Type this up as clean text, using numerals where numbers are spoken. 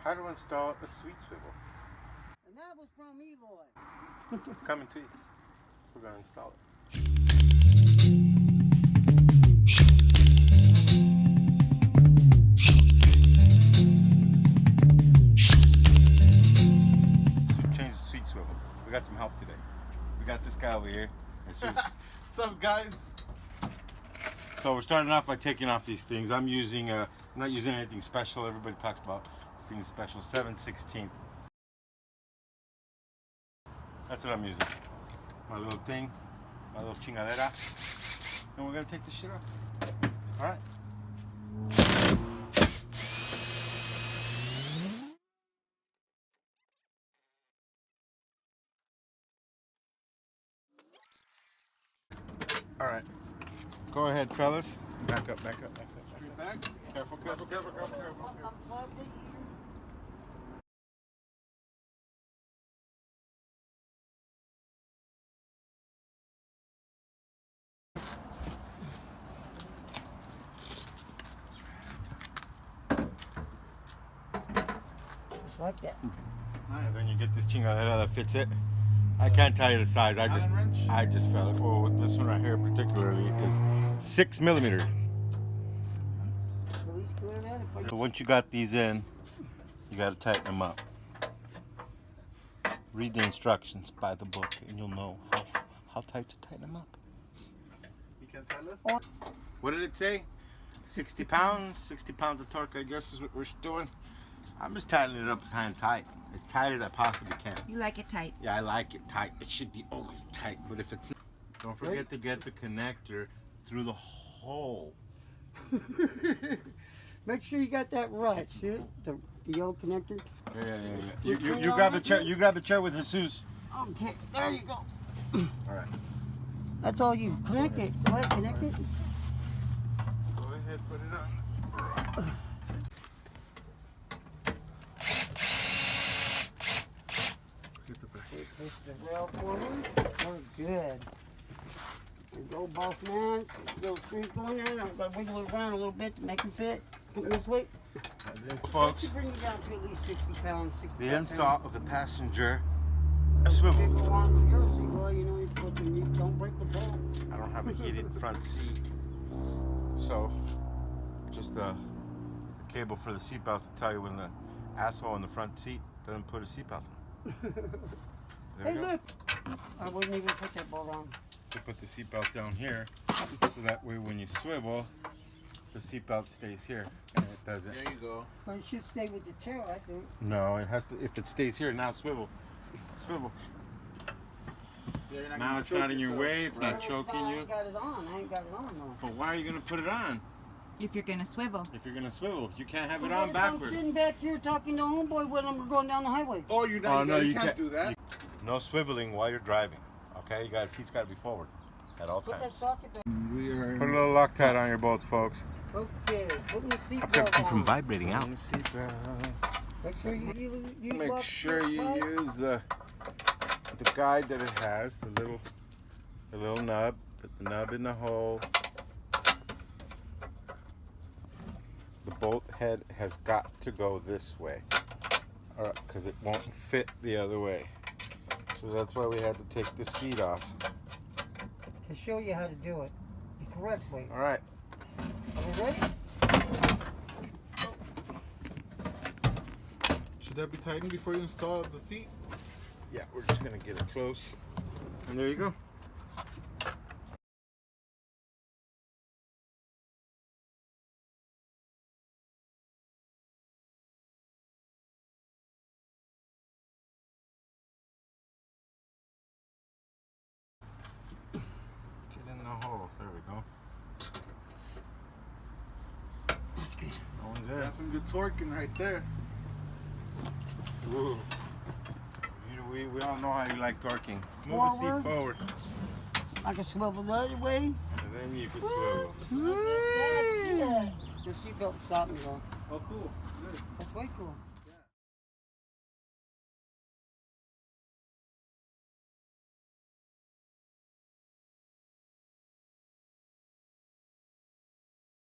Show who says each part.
Speaker 1: how to install a sweet swivel.
Speaker 2: And that was from Eloy.
Speaker 1: It's coming to you. We're going to install it. Change the sweet swivel. We got some help today. We got this guy over here.
Speaker 3: What's up, guys?
Speaker 1: So we're starting off by taking off these things. I'm not using anything special. Everybody talks about things special. 7/16. That's what I'm using. My little thing, my little chingadera. And we're gonna take this shit off. All right. All right. Go ahead, fellas. Back up, back up, back up.
Speaker 3: Straight back.
Speaker 1: Careful, careful, careful, careful, careful.
Speaker 2: Unplugged it here. Just like that.
Speaker 1: And then you get this chingadera that fits it. I can't tell you the size. I just felt it. Oh, this one right here particularly is 6 millimeter. So once you got these in, you got to tighten them up. Read the instructions by the book, and you'll know how tight to tighten them up.
Speaker 3: You can tell us?
Speaker 1: What did it say? 60 pounds? 60 pounds of torque, I guess, is what we're doing. I'm just tightening it up high and tight. As tight as I possibly can.
Speaker 4: You like it tight?
Speaker 1: Yeah, I like it tight. It should be always tight. But if it's not, don't forget to get the connector through the hole.
Speaker 2: Make sure you got that right. See it? The old connector?
Speaker 1: Yeah. You grab the chair. You grab the chair with Jesus.
Speaker 2: Okay, there you go.
Speaker 1: All right.
Speaker 2: That's all you connect it. Go ahead, connect it.
Speaker 1: Go ahead, put it on.
Speaker 2: Push the rail forward. We're good. There you go, boss man. Little screws going there. I've got to wiggle it around a little bit to make them fit. Come this way.
Speaker 1: Folks,
Speaker 2: Bring it down to at least 60 pounds. 65
Speaker 1: the install
Speaker 2: pounds.
Speaker 1: of the passenger swivel.
Speaker 2: Bigger ones, Jersey, well, you know, you put them, you don't break the ball.
Speaker 1: I don't have a heated front seat, so just the cable for the seatbelt to tell you when the asshole in the front seat doesn't put a seatbelt on. There
Speaker 2: Hey,
Speaker 1: we go.
Speaker 2: look! I wouldn't even put that ball on.
Speaker 1: You put the seatbelt down here, so that way when you swivel, the seatbelt stays here, and it doesn't.
Speaker 3: There you go.
Speaker 2: But it should stay with the chair, I think.
Speaker 1: No, it has to. If it stays here, now swivel, swivel.
Speaker 3: Yeah, you're not
Speaker 1: Now
Speaker 3: gonna
Speaker 1: it's
Speaker 3: choke
Speaker 1: not in your
Speaker 3: yourself.
Speaker 1: way. It's not choking
Speaker 2: I
Speaker 1: you.
Speaker 2: ain't got it on. I ain't got it on though.
Speaker 1: But why are you gonna put it on?
Speaker 4: If you're gonna swivel.
Speaker 1: If you're gonna swivel, you can't have it
Speaker 2: Well,
Speaker 1: on
Speaker 2: what if I'm
Speaker 1: backwards.
Speaker 2: sitting back here talking to homeboy when I'm going down the highway.
Speaker 3: Oh, you're not.
Speaker 1: no,
Speaker 3: you can't do that.
Speaker 1: No swiveling while you're driving. Okay, seat's got to be forward at all
Speaker 2: Put that
Speaker 1: times.
Speaker 2: socket back.
Speaker 3: We are.
Speaker 1: Put a little Loctite on your bolts, folks.
Speaker 2: Okay, putting the
Speaker 1: Keep
Speaker 2: seatbelt
Speaker 1: them from
Speaker 2: on.
Speaker 1: vibrating out.
Speaker 2: Make sure you use
Speaker 1: Make
Speaker 2: lock
Speaker 1: sure you
Speaker 2: tight.
Speaker 1: use the guide that it has, the little nub. Put the nub in the hole. The bolt head has got to go this way, because it won't fit the other way. So that's why we had to take the seat off.
Speaker 2: To show you how to do it the correct way.
Speaker 1: All right.
Speaker 2: Are we ready?
Speaker 3: Should that be tightened before you install the seat?
Speaker 1: Yeah, we're just gonna get it close, and there you go. Get in the hole. There we go.
Speaker 2: That's good.
Speaker 1: No one's in.
Speaker 3: That's some good torquing right there.
Speaker 1: Ooh. We all know how you like torquing. Move the seat forward,
Speaker 2: I can swivel the other way.
Speaker 1: and then you can swivel.
Speaker 2: The seatbelt stopped me though.
Speaker 3: Oh, cool. Good.
Speaker 2: That's way cool.